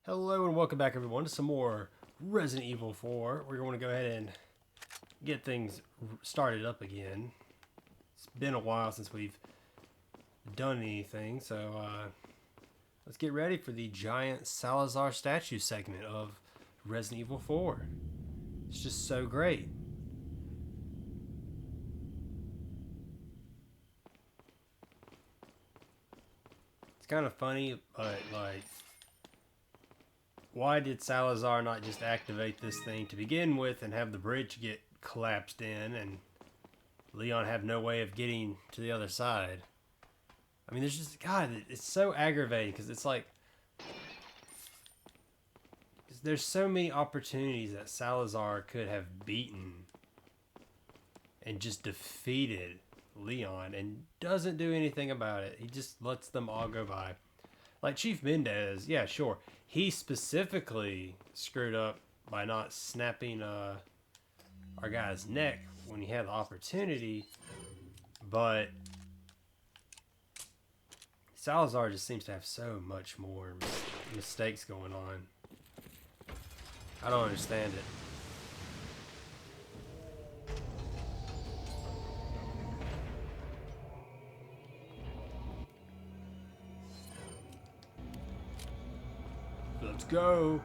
Hello and welcome back everyone to some more Resident Evil 4. We're going to go ahead and get things started up again. It's been a while since we've done anything, so let's get ready for the giant Salazar statue segment of Resident Evil 4. It's just so great. It's kind of funny, but like, why did Salazar not just activate this thing to begin with and have the bridge get collapsed in and Leon have no way of getting to the other side? I mean, there's just, God, it's so aggravating because it's like, there's so many opportunities that Salazar could have beaten and just defeated Leon and doesn't do anything about it. He just lets them all go by. Like Chief Mendez, yeah, sure. He specifically screwed up by not snapping our guy's neck when he had the opportunity, but Salazar just seems to have so much more mistakes going on. I don't understand it. Let's go.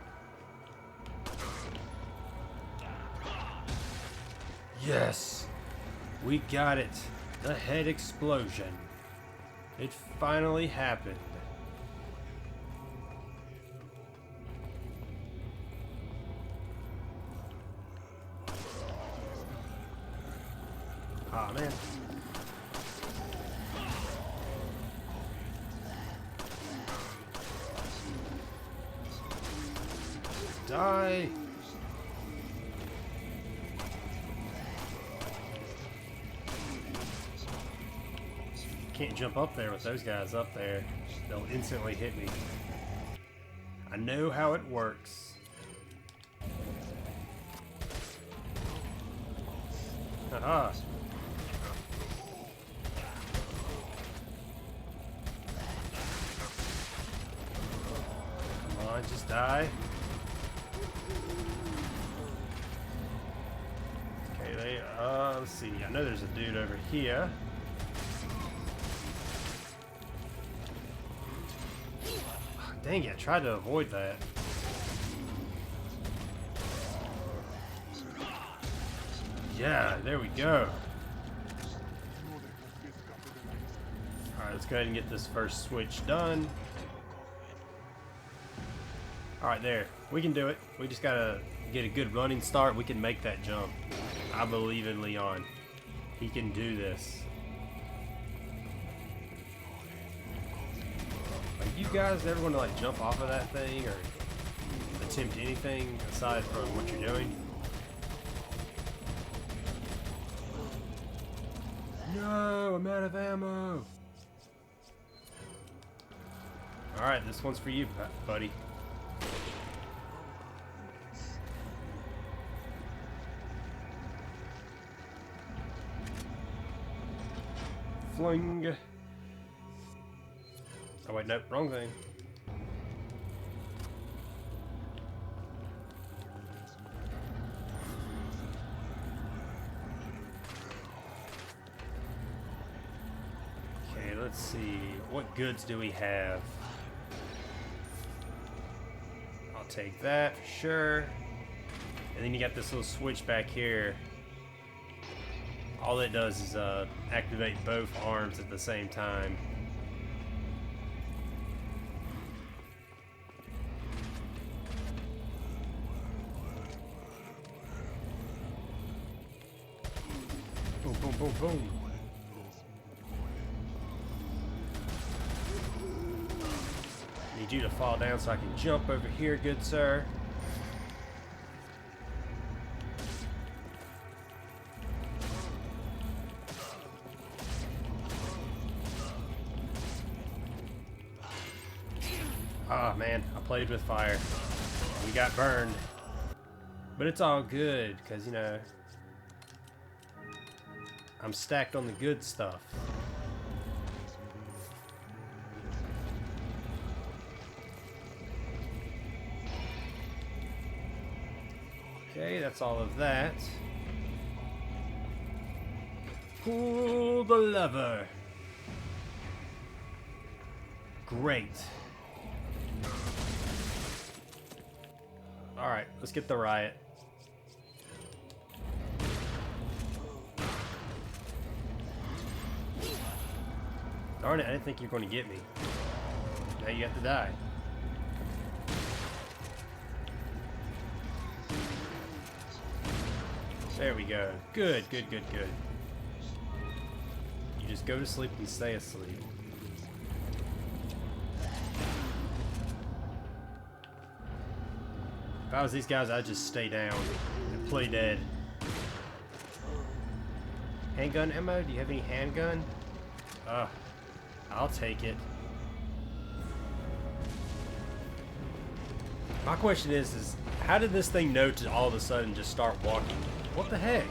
Yes, we got it. The head explosion. It finally happened. Ah, man. Die. Can't jump up there with those guys up there. They'll instantly hit me. I know how it works. Haha. Come on, just die. Okay, let's see. I know there's a dude over here. Dang it, I tried to avoid that. Yeah, there we go. Alright, let's go ahead and get this first switch done. Alright, there. We can do it. We just gotta get a good running start. We can make that jump. I believe in Leon. He can do this. Are you guys ever want to like jump off of that thing or attempt anything aside from what you're doing? No, I'm out of ammo. Alright, this one's for you, buddy. Fling. Oh wait, nope, wrong thing. Okay, let's see. What goods do we have? I'll take that, sure. And then you got this little switch back here. All it does is activate both arms at the same time. Boom, boom, boom, boom. Need you to fall down so I can jump over here, good sir. Ah, man, I played with fire. We got burned. But it's all good, because, you know, I'm stacked on the good stuff. Okay, that's all of that. Pull the lever. Great. Alright, let's get the riot. Darn it, I didn't think you were going to get me. Now you have to die. There we go. Good, good, good, good. You just go to sleep and stay asleep. If I was these guys, I'd just stay down and play dead. Handgun ammo? Do you have any handgun? I'll take it. My question is how did this thing know to all of a sudden just start walking? What the heck?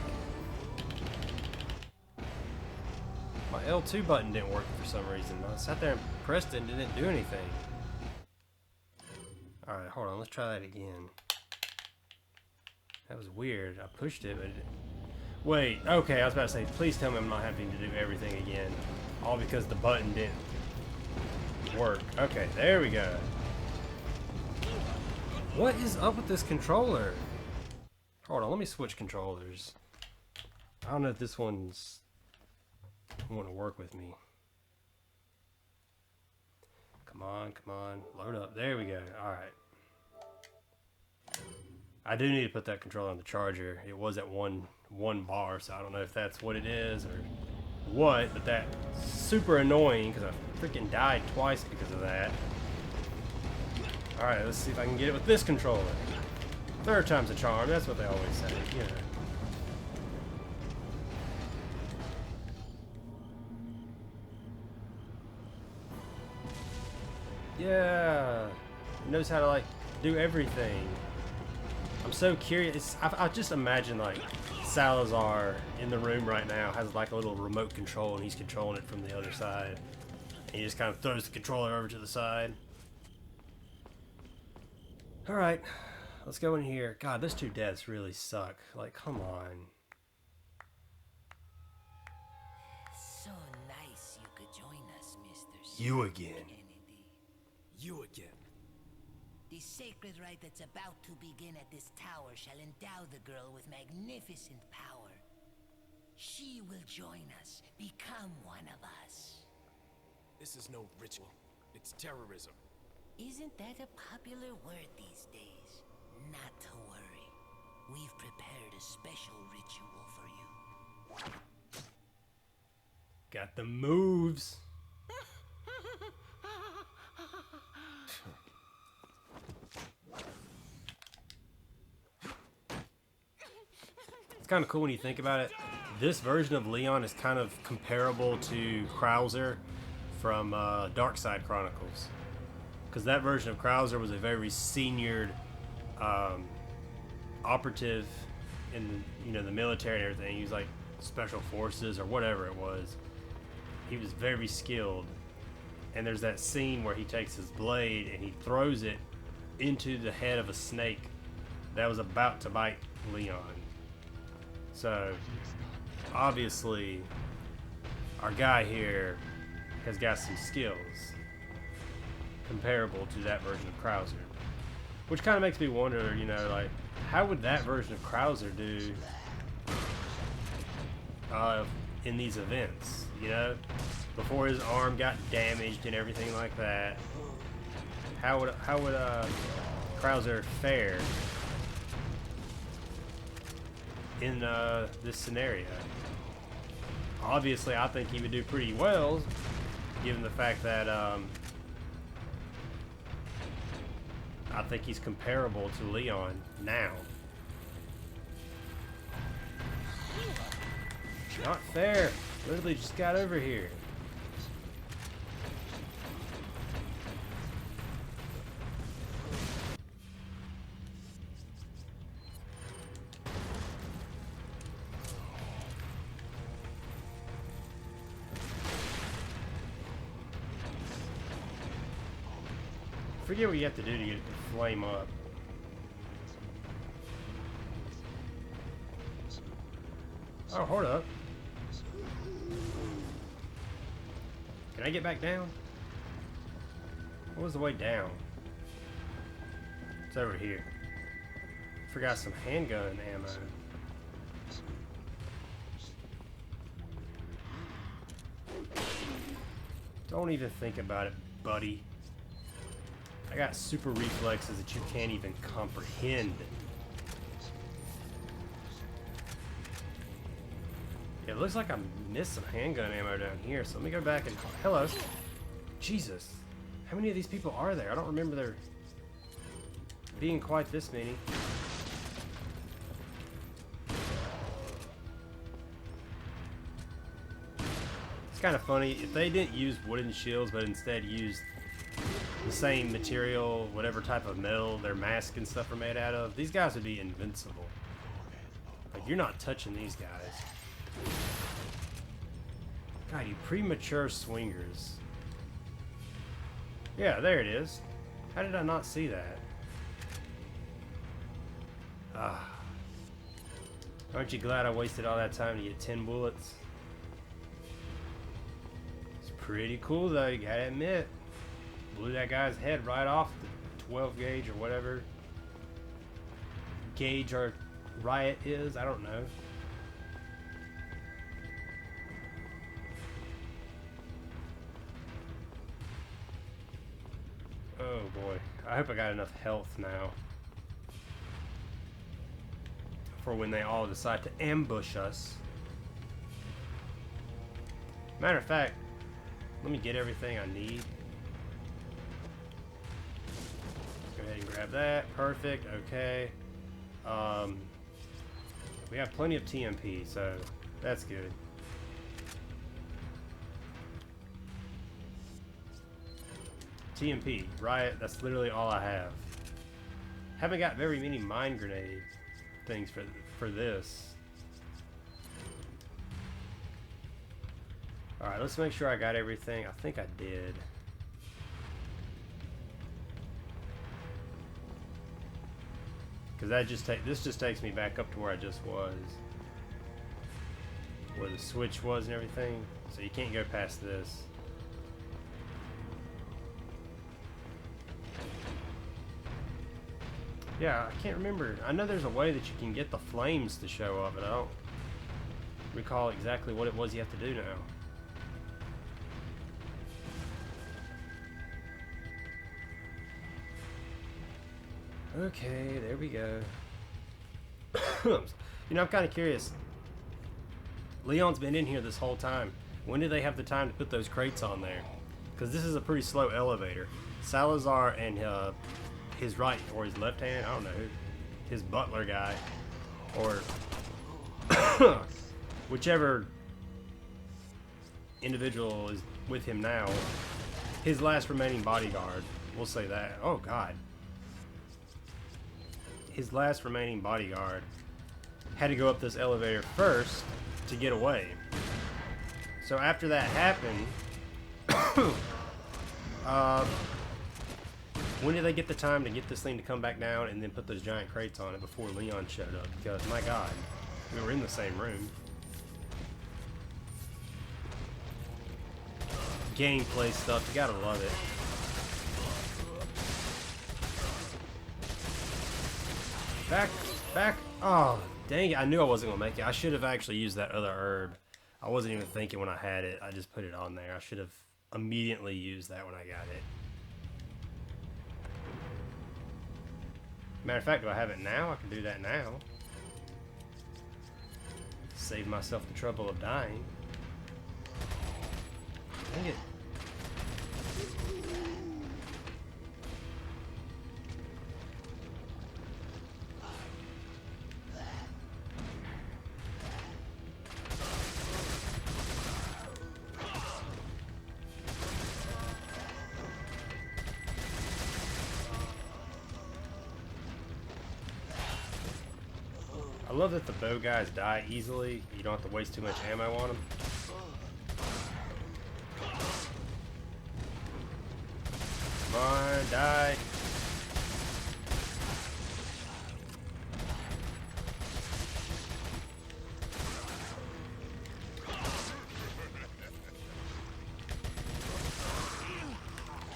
My L2 button didn't work for some reason. I sat there and pressed it and it didn't do anything. Alright, hold on. Let's try that again. That was weird. I pushed it, but it didn't. Wait, okay, I was about to say, please tell me I'm not having to do everything again. All because the button didn't work. Okay, there we go. What is up with this controller? Hold on, let me switch controllers. I don't know if this one's want to work with me. Come on, come on. Load up. There we go. Alright. I do need to put that controller on the charger. It was at one bar, so I don't know if that's what it is or what, but that's super annoying because I freaking died twice because of that. Alright, let's see if I can get it with this controller. Third time's a charm, that's what they always say, you know. Yeah, he knows how to like do everything. I'm so curious. I just imagine like Salazar in the room right now has like a little remote control and he's controlling it from the other side. And he just kind of throws the controller over to the side. Alright, let's go in here. God, those two deaths really suck. Like, come on. So nice you could join us, Mr. You again. Kennedy. You again. The sacred rite that's about to begin at this tower shall endow the girl with magnificent power. She will join us, become one of us. This is no ritual. It's terrorism. Isn't that a popular word these days? Not to worry. We've prepared a special ritual for you. Got the moves. It's kind of cool when you think about it. This version of Leon is kind of comparable to Krauser from Darkside Chronicles. Because that version of Krauser was a very seniored operative in the military and everything. He was like special forces or whatever it was. He was very skilled. And there's that scene where he takes his blade and he throws it into the head of a snake that was about to bite Leon. So obviously our guy here has got some skills comparable to that version of Krauser. Which kind of makes me wonder, like, how would that version of Krauser do in these events, before his arm got damaged and everything like that? How would Krauser fare in this scenario? Obviously, I think he would do pretty well, given the fact that I think he's comparable to Leon now. Not fair. Literally just got over here. Forget what you have to do to get it to flame up. Oh, hold up. Can I get back down? What was the way down? It's over here. Forgot some handgun ammo. Don't even think about it, buddy. I got super reflexes that you can't even comprehend. It looks like I missed some handgun ammo down here, so let me go back and... Hello. Jesus. How many of these people are there? I don't remember there being quite this many. It's kind of funny. If they didn't use wooden shields, but instead used the same material, whatever type of metal their mask and stuff are made out of, these guys would be invincible. Like, you're not touching these guys. God, you premature swingers. Yeah, there it is. How did I not see that? Ah. Aren't you glad I wasted all that time to get 10 bullets? It's pretty cool though, you gotta admit. Blew that guy's head right off the 12 gauge or whatever gauge our riot is. I don't know. Oh boy. I hope I got enough health now for when they all decide to ambush us. Matter of fact, let me get everything I need. Let's go ahead and grab that. Perfect. Okay. We have plenty of TMP, so that's good. TMP, riot, that's literally all I have. Haven't got very many mine grenade things for this. Alright, let's make sure I got everything. I think I did. Because this just takes me back up to where I just was. Where the switch was and everything. So you can't go past this. Yeah, I can't remember. I know there's a way that you can get the flames to show up, but I don't recall exactly what it was you have to do now. Okay, there we go. You know, I'm kind of curious. Leon's been in here this whole time. When did they have the time to put those crates on there? Because this is a pretty slow elevator. Salazar and his right or his left hand, I don't know, his butler guy, or whichever individual is with him now, his last remaining bodyguard, we'll say that. Oh God. His last remaining bodyguard had to go up this elevator first to get away. So after that happened, when did they get the time to get this thing to come back down and then put those giant crates on it before Leon showed up? Because, my God, we were in the same room. Gameplay stuff, you gotta love it. Back. Oh, dang it. I knew I wasn't gonna make it. I should have actually used that other herb. I wasn't even thinking when I had it. I just put it on there. I should have immediately used that when I got it. Matter of fact, do I have it now? I can do that now. Save myself the trouble of dying. Dang it. I love that the bow guys die easily. You don't have to waste too much ammo on them. Come on, die.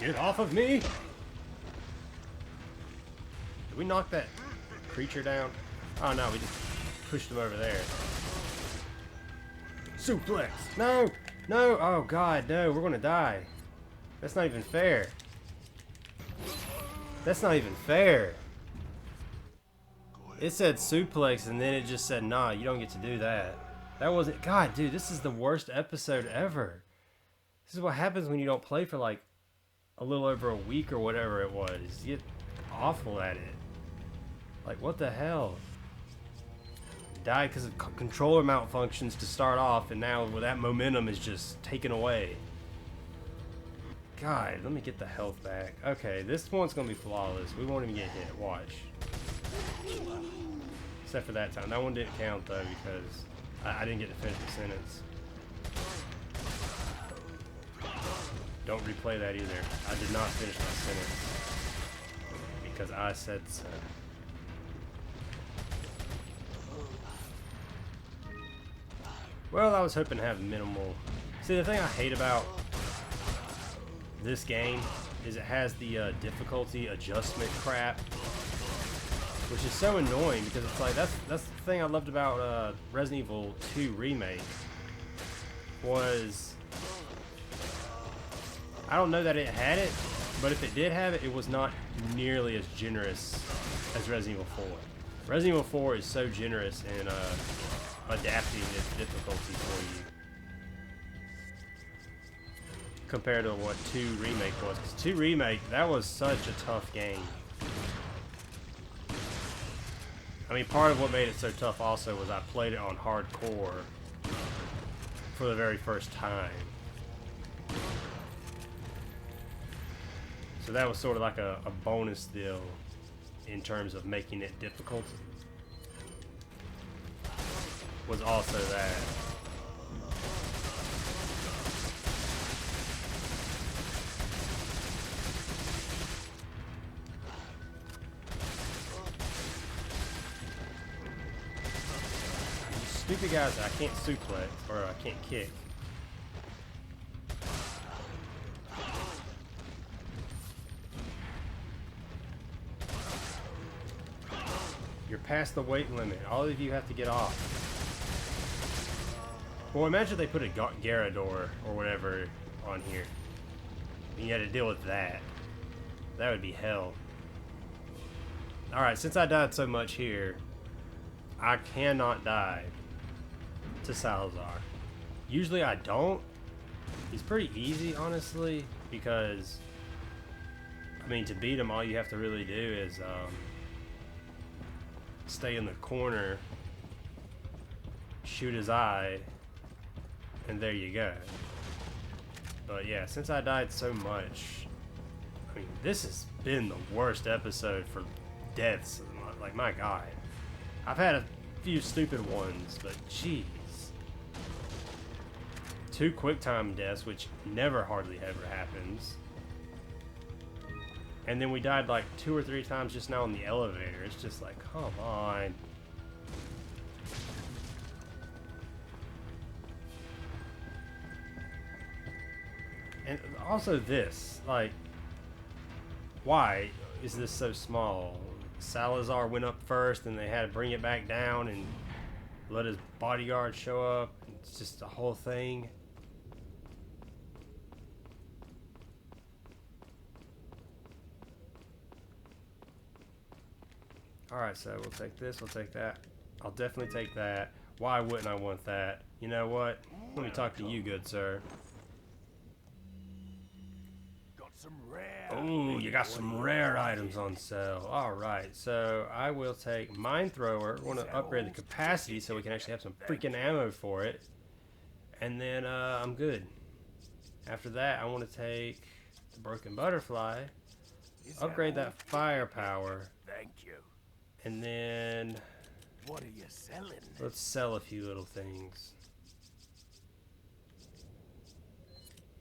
Get off of me! Did we knock that creature down? Oh no, we just pushed him over there. Suplex! No! No! Oh god, no, we're gonna die. That's not even fair. That's not even fair. It said suplex and then it just said, nah, you don't get to do that. That wasn't... God, dude, this is the worst episode ever. This is what happens when you don't play for like a little over a week or whatever it was. You get awful at it. Like, what the hell? Died because of controller malfunctions to start off, and now well, that momentum is just taken away. God, let me get the health back. Okay, this one's gonna be flawless. We won't even get hit. Watch. Except for that time. That one didn't count though because I didn't get to finish the sentence. Don't replay that either. I did not finish my sentence because I said so. Well, I was hoping to have minimal. See, the thing I hate about this game is it has the difficulty adjustment crap, which is so annoying because it's like that's the thing I loved about Resident Evil 2 Remake was I don't know that it had it, but if it did have it, it was not nearly as generous as Resident Evil 4. Resident Evil 4 is so generous in adapting its difficulty for you compared to what 2 Remake was. Because 2 Remake, that was such a tough game. I mean, part of what made it so tough also was I played it on hardcore for the very first time. So that was sort of like a bonus deal in terms of making it difficult. Was also that. Stupid guys I can't suplex or I can't kick. You're past the weight limit. All of you have to get off. Well, imagine they put a Garrador or whatever on here. And you had to deal with that. That would be hell. Alright, since I died so much here, I cannot die to Salazar. Usually I don't. He's pretty easy, honestly, because, I mean, to beat him, all you have to really do is stay in the corner, shoot his eye, and there you go. But yeah, since I died so much, I mean, this has been the worst episode for deaths. Like, my God. I've had a few stupid ones, but jeez. 2 quick time deaths, which never hardly ever happens. And then we died like 2 or 3 times just now in the elevator. It's just like, come on. And also this, like, why is this so small? Salazar went up first and they had to bring it back down and let his bodyguard show up. It's just a whole thing. Alright, so we'll take this, we'll take that. I'll definitely take that. Why wouldn't I want that? You know what? Let me talk to you, good sir. Ooh, you got some rare items on sale. Alright, so I will take Mine Thrower. We want to upgrade the capacity so we can actually have some freaking ammo for it. And then I'm good. After that, I want to take the Broken Butterfly. Upgrade that firepower. Thank you. And then What are you selling? let's sell a few little things.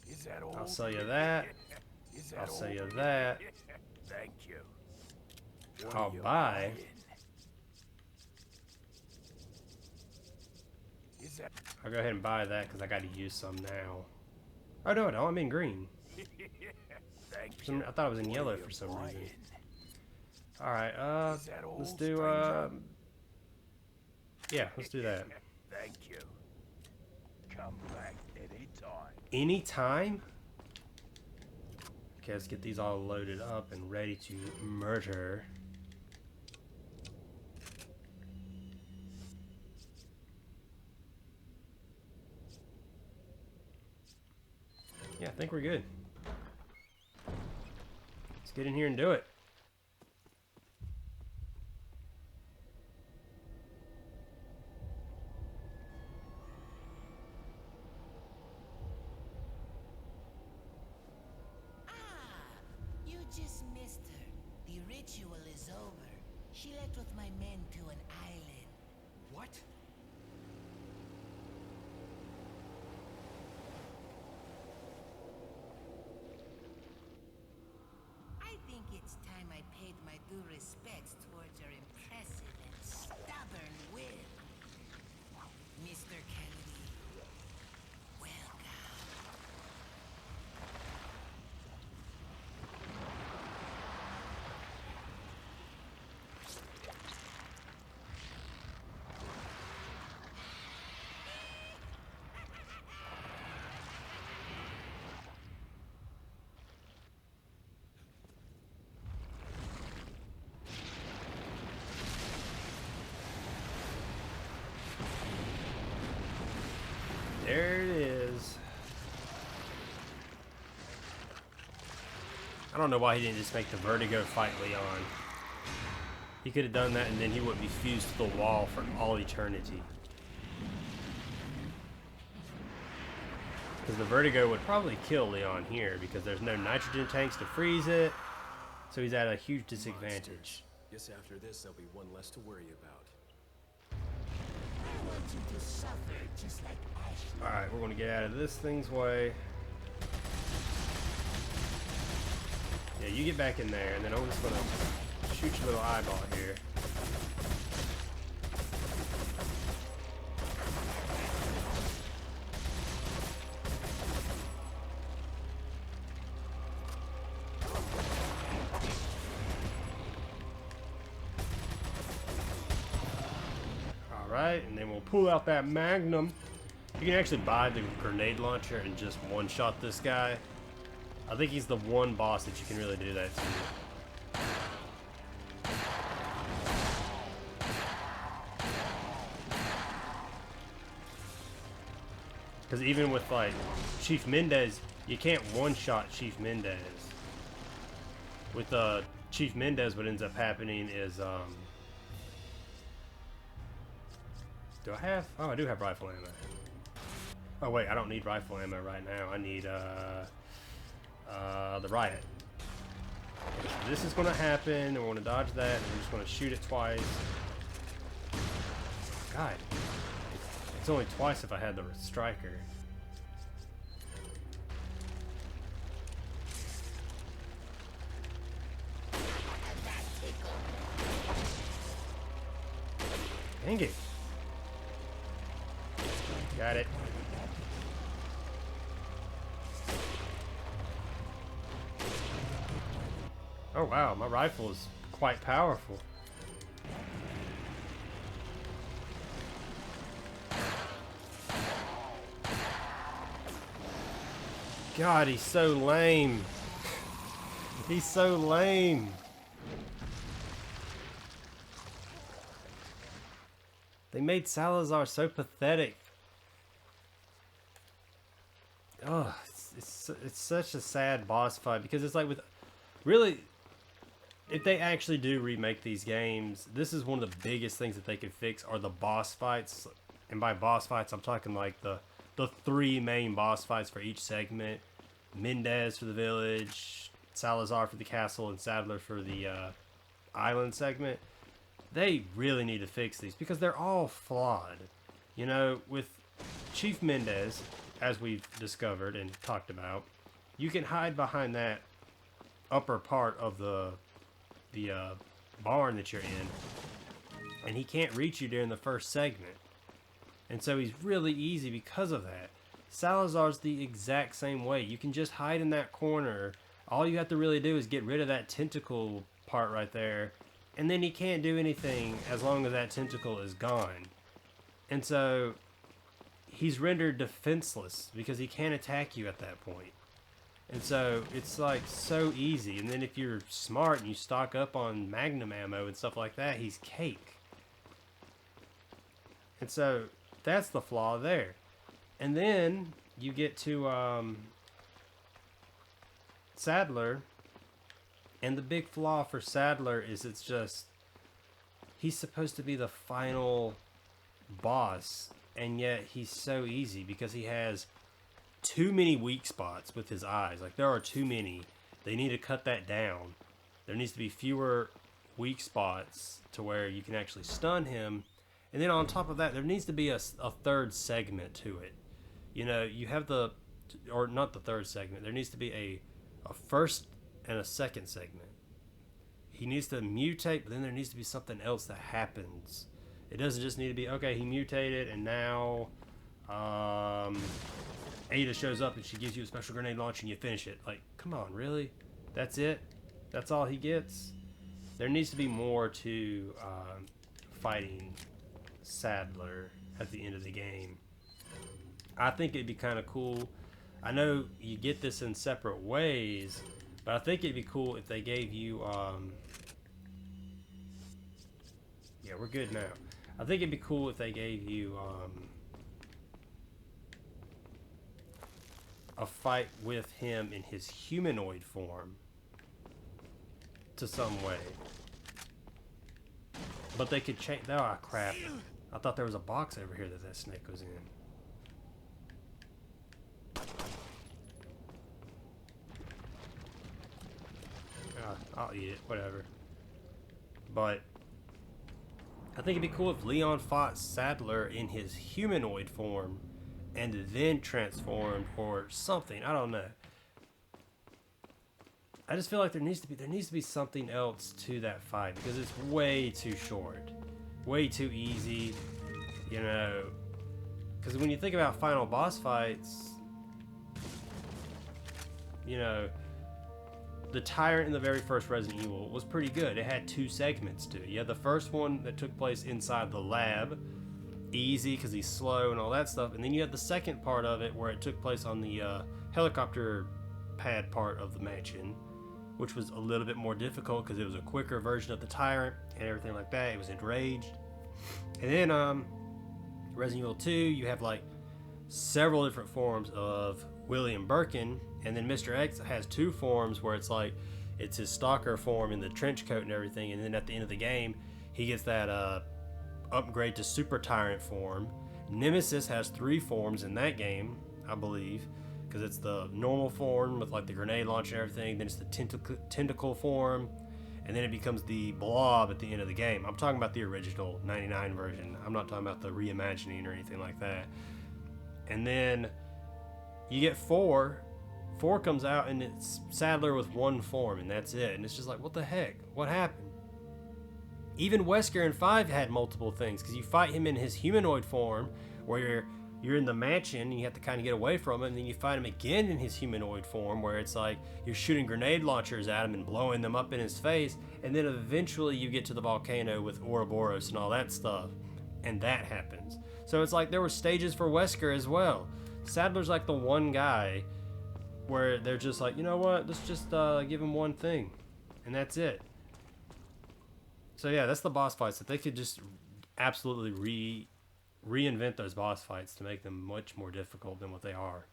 Is that all? I'll sell you that. Is that I'll sell all? you that. Thank you. What I'll are you buy. buying? Is that I'll go ahead and buy that because I got to use some now. Oh no, I don't. I'm in green. Thank I you. thought it was in What yellow are you for some reason. buying? All right, Is that all, let's do stranger? yeah, let's do that. Thank you. Come back anytime. Anytime. Okay, let's get these all loaded up and ready to murder. Yeah, I think we're good. Let's get in here and do it. You just missed her. The ritual is over. She left with my men to an island. What? I think it's time I paid my due respects towards your impressive and stubborn will. Mr. Kennedy, welcome. There it is. I don't know why he didn't just make the Vertigo fight Leon. He could have done that and then he wouldn't be fused to the wall for all eternity. Because the Vertigo would probably kill Leon here because there's no nitrogen tanks to freeze it. So he's at a huge disadvantage. Guess after this, there'll be one less to worry about. I want you to suffer just like Ashley. Alright, we're going to get out of this thing's way. Yeah, you get back in there, and then I'm just going to shoot your little eyeball here. Alright, and then we'll pull out that Magnum. You can actually buy the grenade launcher and just one-shot this guy. I think he's the one boss that you can really do that to. Because even with, like, Chief Mendez, you can't one-shot Chief Mendez. With Chief Mendez, what ends up happening is, do I have? Oh, I do have rifle ammo. Oh wait, I don't need rifle ammo right now. I need the riot. So this is going to happen, and we're going to dodge that, and we're just going to shoot it twice. God, it's only twice if I had the striker. Dang it. Got it. Oh wow, my rifle is quite powerful. God, he's so lame. He's so lame. They made Salazar so pathetic. Oh, it's such a sad boss fight because it's like with really, if they actually do remake these games, this is one of the biggest things that they could fix are the boss fights. And by boss fights, I'm talking like the three main boss fights for each segment. Mendez for the village, Salazar for the castle, and Sadler for the island segment. They really need to fix these because they're all flawed. You know, with Chief Mendez, as we've discovered and talked about, you can hide behind that upper part of the barn that you're in, and he can't reach you during the first segment. And so he's really easy because of that. Salazar's the exact same way. You can just hide in that corner All you have to really do is get rid of that tentacle part right there, and then he can't do anything as long as that tentacle is gone. And so he's rendered defenseless because he can't attack you at that point. And so it's like so easy. And then if you're smart and you stock up on magnum ammo and stuff like that, he's cake. And so that's the flaw there. And then you get to Sadler, and the big flaw for Sadler is it's just he's supposed to be the final boss, and yet he's so easy because he has too many weak spots with his eyes. Like, there are too many. They need to cut that down. There needs to be fewer weak spots to where you can actually stun him. And then on top of that, there needs to be a third segment to it. You know, you have the, or not the third segment, there needs to be a first and a second segment. He needs to mutate, but then there needs to be something else that happens. It doesn't just need to be, okay, he mutated, and now Ada shows up and she gives you a special grenade launch and you finish it. Like, come on, really? That's it? That's all he gets? There needs to be more to fighting Sadler at the end of the game. I think it'd be kind of cool. I know you get this in separate ways, but I think it'd be cool if they gave you yeah, we're good now. I think it'd be cool if they gave you a fight with him in his humanoid form to some way. But they could change. Oh, crap. I thought there was a box over here that snake was in. I'll eat it, whatever. But I think it'd be cool if Leon fought Sadler in his humanoid form and then transformed or something. I don't know. I just feel like there needs to be something else to that fight because it's way too short, way too easy, you know. Because when you think about final boss fights, you know, the Tyrant in the very first Resident Evil was pretty good. It had two segments to it. You had the first one that took place inside the lab, easy because he's slow and all that stuff, and then you had the second part of it where it took place on the helicopter pad part of the mansion, which was a little bit more difficult because it was a quicker version of the Tyrant and everything like that. It was enraged. And then Resident Evil 2, you have like several different forms of William Birkin, and then Mr. X has two forms where it's like it's his stalker form in the trench coat and everything, and then at the end of the game he gets that upgrade to Super Tyrant form. Nemesis has three forms in that game, I believe, because it's the normal form with like the grenade launcher and everything, then it's the tentacle form, and then it becomes the blob at the end of the game. I'm talking about the original 99 version. I'm not talking about the reimagining or anything like that. And then you get 4 comes out and it's Sadler with one form and that's it. And it's just like, what the heck? What happened? Even Wesker in 5 had multiple things because you fight him in his humanoid form where you're in the mansion and you have to kind of get away from him, and then you fight him again in his humanoid form where it's like you're shooting grenade launchers at him and blowing them up in his face, and then eventually you get to the volcano with Ouroboros and all that stuff, and that happens. So it's like there were stages for Wesker as well. Sadler's like the one guy where they're just like, you know what, let's just give him one thing, and that's it. So yeah, that's the boss fights. That they could just absolutely reinvent those boss fights to make them much more difficult than what they are.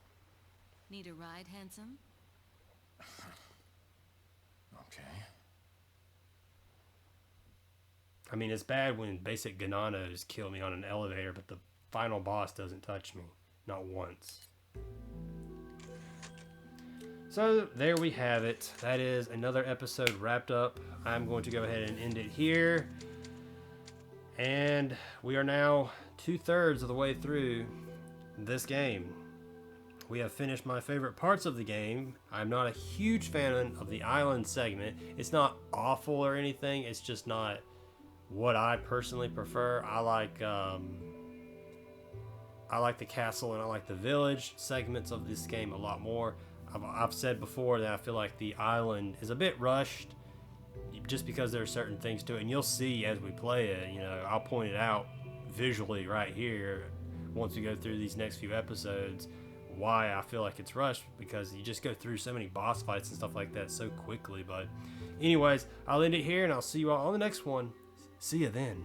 Need a ride, handsome? Okay. I mean, it's bad when basic Gananos kill me on an elevator, but the final boss doesn't touch me. Not once. So, there we have it. That is another episode wrapped up. I'm going to go ahead and end it here. And we are now 2/3 of the way through this game. We have finished my favorite parts of the game. I'm not a huge fan of the island segment. It's not awful or anything. It's just not what I personally prefer. I like the castle and I like the village segments of this game a lot more. I've said before that I feel like the island is a bit rushed just because there are certain things to it, and you'll see as we play it. You know, I'll point it out visually right here once we go through these next few episodes why I feel like it's rushed, because you just go through so many boss fights and stuff like that so quickly. But anyways, I'll end it here, and I'll see you all on the next one. See you then.